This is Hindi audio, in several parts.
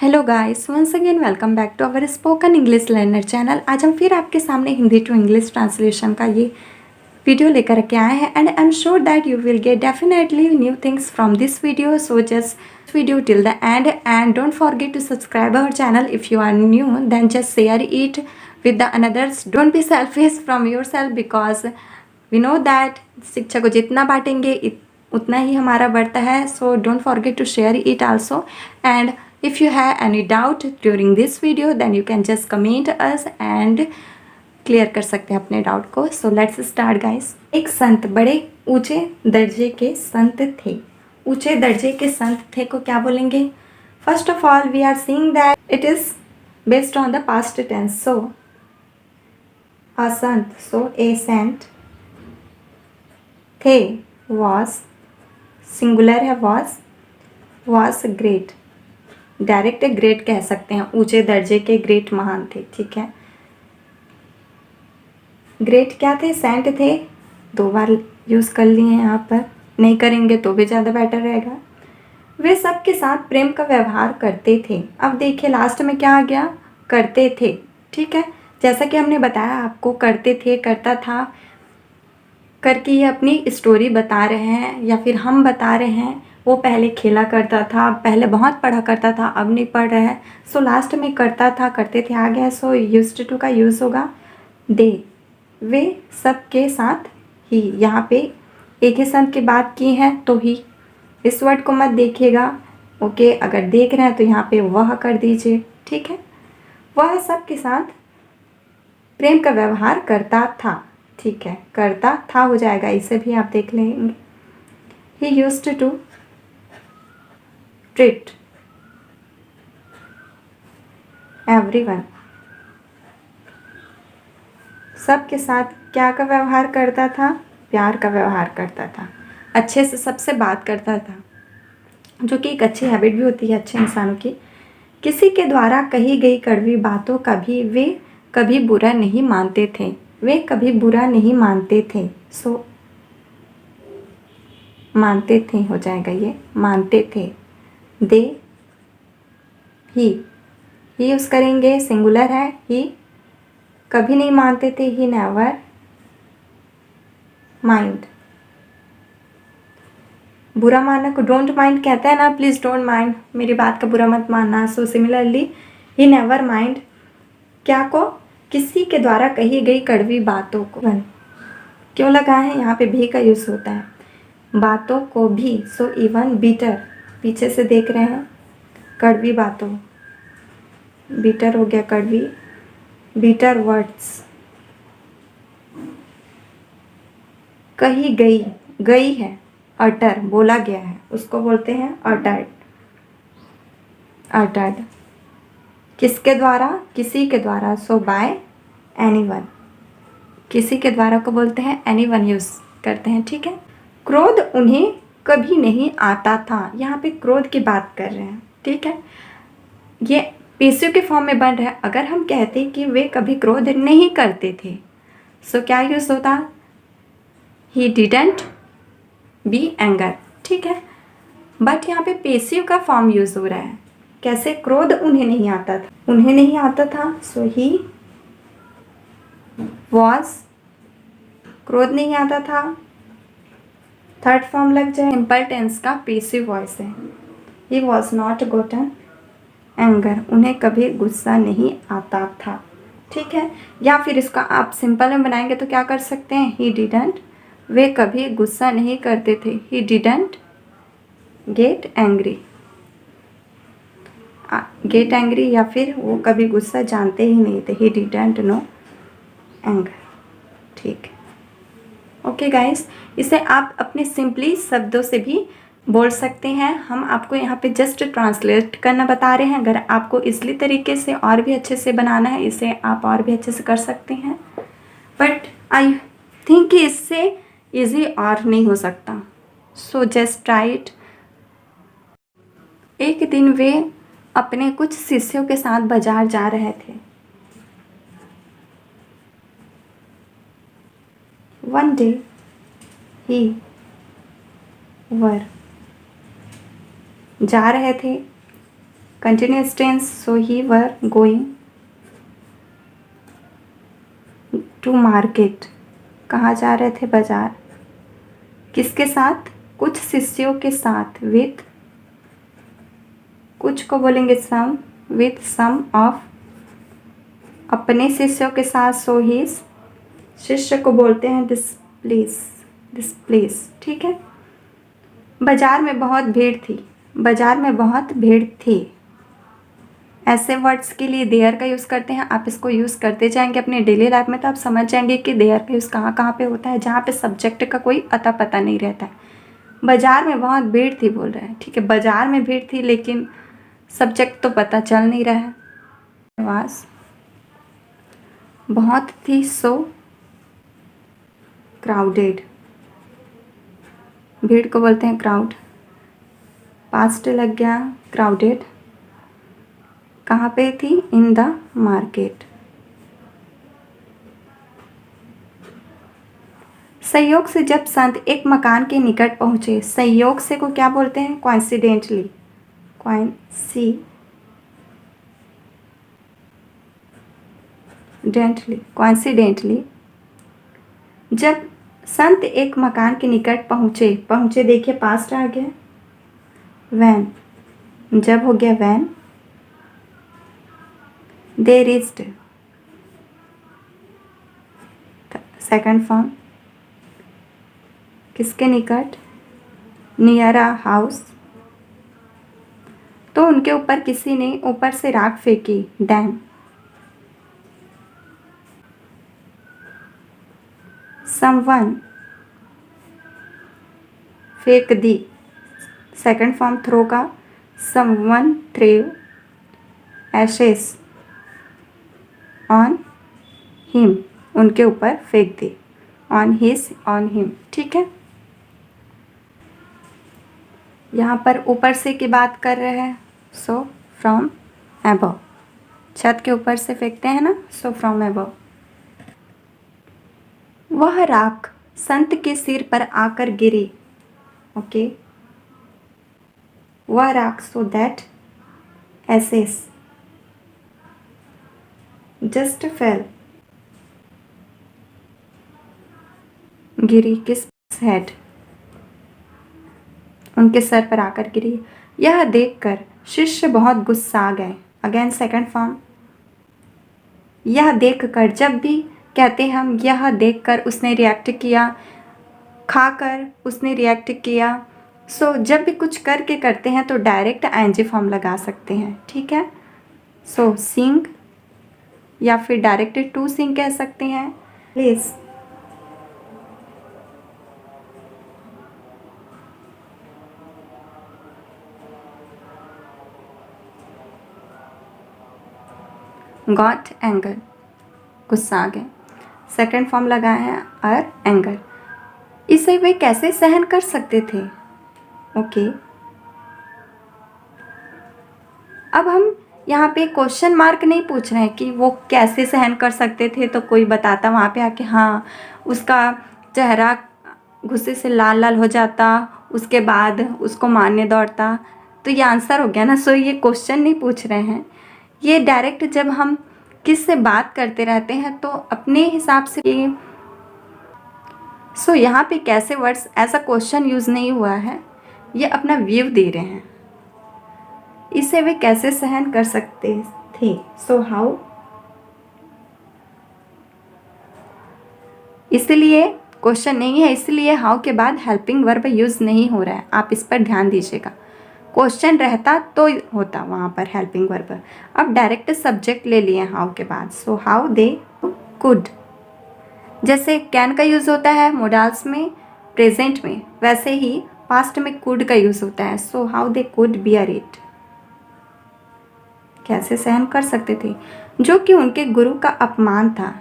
Hello guys, once again welcome back to our spoken English learner channel. आज हम फिर आपके सामने हिंदी टू इंग्लिश ट्रांसलेशन का ये वीडियो लेकर के आए हैं and I am sure that you will get definitely new things from this video. So just video till the end and don't forget to subscribe our channel if you are new, then just share it with the others. Don't be selfish from your self because we know that शिक्षा को जितना बांटेंगे उतना ही हमारा बढ़ता है। So don't forget to share it also and if you have any doubt during this video then you can just comment us and clear कर सकते हैं अपने डाउट को। So let's start guys. एक संत बड़े ऊंचे दर्जे के संत थे। ऊंचे दर्जे के संत थे को क्या बोलेंगे? First of all we are seeing that it is based on the past tense. So a संत, सो ए सेंट, थे was सिंगुलर है, was ग्रेट, डायरेक्ट ग्रेट कह सकते हैं। ऊंचे दर्जे के ग्रेट महान थे, ठीक है। ग्रेट क्या थे? सेंट थे। दो बार यूज़ कर लिए हैं यहाँ पर, नहीं करेंगे तो भी ज़्यादा बेटर रहेगा। वे सबके साथ प्रेम का व्यवहार करते थे। अब देखिए लास्ट में क्या आ गया? करते थे, ठीक है। जैसा कि हमने बताया आपको, करते थे, करता था करके ये अपनी स्टोरी बता रहे हैं या फिर हम बता रहे हैं। वो पहले खेला करता था, पहले बहुत पढ़ा करता था, अब नहीं पढ़ रहा है। सो लास्ट में करता था, करते थे आ गया। सो यूज्ड टू का यूज़ होगा दे। वे सबके साथ ही, यहाँ पे एक ही संत की बात की है तो ही, इस वर्ड को मत देखिएगा, ओके। अगर देख रहे हैं तो यहाँ पे वह कर दीजिए, ठीक है। वह सबके साथ प्रेम का व्यवहार करता था, ठीक है। करता था हो जाएगा, इसे भी आप देख लेंगे। He used to treat everyone, सबके साथ क्या का व्यवहार करता था? प्यार का व्यवहार करता था, अच्छे से सबसे बात करता था, जो कि एक अच्छी हैबिट भी होती है अच्छे इंसानों की। किसी के द्वारा कही गई कड़वी बातों का भी वे कभी बुरा नहीं मानते थे। वे कभी बुरा नहीं मानते थे। सो मानते थे हो जाएगा, ये मानते थे। दे ही यूज़ करेंगे, सिंगुलर है। ही कभी नहीं मानते थे, ही नेवर माइंड। बुरा मानना को डोंट माइंड कहते हैं ना, प्लीज़ डोंट माइंड, मेरी बात का बुरा मत मानना। So similarly he never mind क्या को? किसी के द्वारा कही गई कड़वी बातों को। क्यों लगा है? यहाँ पे भी का यूज़ होता है, बातों को भी। सो इवन बीटर, पीछे से देख रहे हैं, कड़वी बातों, बीटर हो गया कड़वी, बीटर वर्ड्स। कही गई, गई है, अटर बोला गया है, उसको बोलते हैं अटर्ड। अटर्ड किसके द्वारा? किसी के द्वारा। सो बाय एनीवन, किसी के द्वारा को बोलते हैं एनीवन यूज़ करते हैं, ठीक है। क्रोध उन्हें कभी नहीं आता था। यहाँ पे क्रोध की बात कर रहे हैं, ठीक है। ये पेशिव के फॉर्म में बन रहा है। अगर हम कहते कि वे कभी क्रोध नहीं करते थे, सो क्या यूज़ होता? ही डिडंट बी एंगर, ठीक है। बट यहाँ पे पेशिव का फॉर्म यूज़ हो रहा है। कैसे? क्रोध उन्हें नहीं आता था, उन्हें नहीं आता था। सो ही वॉज, क्रोध नहीं आता था, थर्ड फॉर्म लग जाए, सिंपल टेंस का पेसिव वॉइस है। He was not Gotan anger, उन्हें कभी गुस्सा नहीं आता था, ठीक है। या फिर इसका आप सिंपल में बनाएंगे तो क्या कर सकते हैं? ही डिडंट, वे कभी गुस्सा नहीं करते थे। He didn't get angry, get angry, या फिर वो कभी गुस्सा जानते ही नहीं थे। ही डिडंट नो एंगर, ठीक है। ओके गाइस, इसे आप अपने सिंपली शब्दों से भी बोल सकते हैं। हम आपको यहाँ पे जस्ट ट्रांसलेट करना बता रहे हैं। अगर आपको इसलिए तरीके से और भी अच्छे से बनाना है, इसे आप और भी अच्छे से कर सकते हैं। बट आई थिंक कि इससे इजी और नहीं हो सकता। So just try it. एक दिन वे अपने कुछ शिष्यों के साथ बाजार जा रहे थे। वन डे ही वर, जा रहे थे, continuous tense, so he were going to market, कहाँ जा रहे थे, बाजार। किसके साथ, कुछ शिष्यों के साथ, विथ, कुछ को बोलेंगे सम, विथ सम ऑफ, अपने शिष्यों के साथ, सो हिज, शिष्य को बोलते हैं दिस प्लेस, ठीक है। बाजार में बहुत भीड़ थी, बाजार में बहुत भीड़ थी। ऐसे वर्ड्स के लिए देयर का यूज़ करते हैं। आप इसको यूज़ करते जाएंगे अपने डेली लाइफ में तो आप समझ जाएंगे कि देयर का यूज़ कहाँ कहाँ पे होता है, जहाँ पे सब्जेक्ट का कोई अता पता नहीं रहता है। बाजार में बहुत भीड़ थी बोल रहे हैं, ठीक है। बाजार में भीड़ थी लेकिन सब्जेक्ट तो पता चल नहीं रहा है। आवाज़ बहुत थी, सो क्राउडेड, भीड़ को बोलते हैं क्राउड। पास्ट लग गया, क्राउडेड, कहाँ पे थी, इन द मार्केट। संयोग से जब संत एक मकान के निकट पहुंचे, संयोग से को क्या बोलते हैं, कॉइंसिडेंटली, कॉइंसिडेंटली जब संत एक मकान के निकट पहुंचे देखिए पास्ट आ गया, वैन, जब हो गया when, they reached, second form, किसके निकट, नियर अ हाउस, तो उनके ऊपर किसी ने ऊपर से राख फेंकी, डैम। समवन, फेंक दी, सेकंड फॉर्म थ्रो का, समवन थ्रेव एशेस ऑन हिम, उनके ऊपर फेंक दी, ऑन हिज, ऑन हिम, ठीक है। यहाँ पर ऊपर से की बात कर रहे हैं, सो फ्रॉम अबव, छत के ऊपर से फेंकते हैं ना, सो फ्रॉम अबव। वह राख संत के सिर पर आकर गिरी, ओके, वह राख, so that ashes just fell, गिरी किस हेड, उनके सर पर आकर गिरी। यह देखकर शिष्य बहुत गुस्सा गए, अगेन सेकंड फॉर्म, यह देखकर, जब भी कहते हैं हम यह देखकर उसने रिएक्ट किया, खाकर उसने रिएक्ट किया, सो जब भी कुछ करके करते हैं तो डायरेक्ट आईएनजी फॉर्म लगा सकते हैं, ठीक है। सो सिंग या फिर डायरेक्ट टू सिंग कह सकते हैं, प्लीज। गॉट एंगर, गुस्सा आ गए, सेकंड फॉर्म लगाए हैं और एंगर, इसे वे कैसे सहन कर सकते थे, ओके। अब हम यहाँ पे क्वेश्चन मार्क नहीं पूछ रहे हैं कि वो कैसे सहन कर सकते थे, तो कोई बताता वहाँ पे आके हाँ उसका चेहरा गुस्से से लाल लाल हो जाता, उसके बाद उसको मारने दौड़ता, तो ये आंसर हो गया ना। सो ये क्वेश्चन नहीं पूछ रहे हैं, ये डायरेक्ट जब हम किस से बात करते रहते हैं तो अपने हिसाब से ये, सो यहाँ पे कैसे वर्ड्स ऐसा क्वेश्चन यूज़ नहीं हुआ है, ये अपना व्यू दे रहे हैं, इसे वे कैसे सहन कर सकते थे, सो हाउ, इसलिए क्वेश्चन नहीं है, इसलिए हाउ के बाद हेल्पिंग वर्ब यूज़ नहीं हो रहा है, आप इस पर ध्यान दीजिएगा। क्वेश्चन रहता तो होता वहाँ पर हेल्पिंग वर्ब, अब डायरेक्ट सब्जेक्ट ले लिए हाउ के बाद, सो हाउ दे कुड, जैसे कैन का यूज़ होता है मोडाल्स में, प्रेजेंट में, वैसे ही पास्ट में कुड का यूज़ होता है, so how they could bear it, कैसे सहन कर सकते थे, जो कि उनके गुरु का अपमान था।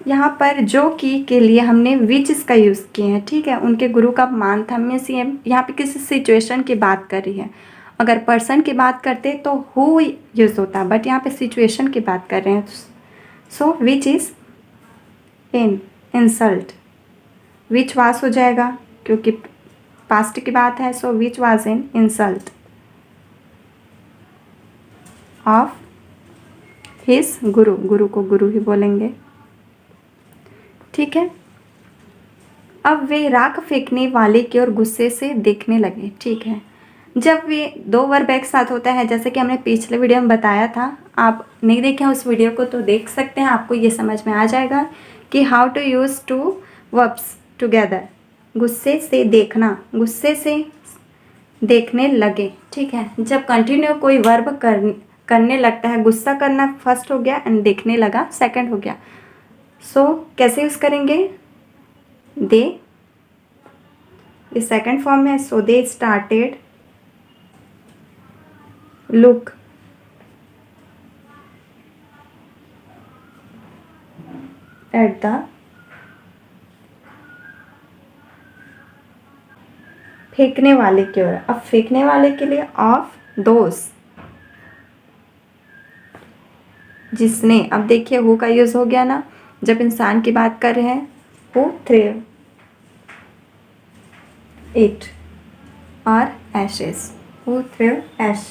यहाँ पर जो कि के लिए हमने विच इसका यूज़ किए हैं, ठीक है। उनके गुरु का अपमान था मीन्स ये यहाँ पे किसी सिचुएशन की बात कर रही है, अगर पर्सन की बात करते तो हु यूज़ होता, बट यहाँ पे सिचुएशन की बात कर रहे हैं, so which is in insult, which was हो जाएगा क्योंकि पास्ट की बात है, so which was in insult. Of his guru, guru को गुरु ही बोलेंगे, ठीक है। अब वे राख फेंकने वाले की ओर गुस्से से देखने लगे, ठीक है। जब वे दो वर्ब एक साथ होता है, जैसे कि हमने पिछले वीडियो में बताया था, आप नहीं देखे हैं उस वीडियो को तो देख सकते हैं, आपको ये समझ में आ जाएगा कि how to use two verbs together. गुस्से से देखना, गुस्से से देखने लगे, ठीक है। जब कंटिन्यू कोई वर्ब करने लगता है, गुस्सा करना फर्स्ट हो गया एंड देखने लगा सेकंड हो गया। सो कैसे यूज़ करेंगे, दे, इस सेकंड फॉर्म में। So they started look at the फेंकने वाले की ओर। अब फेंकने वाले के लिए ऑफ दोस, जिसने, अब देखिए हु का यूज हो गया ना, जब इंसान की बात कर रहे हैं, हु थ्रेव इट और एशेस, हु थ्रेव एश।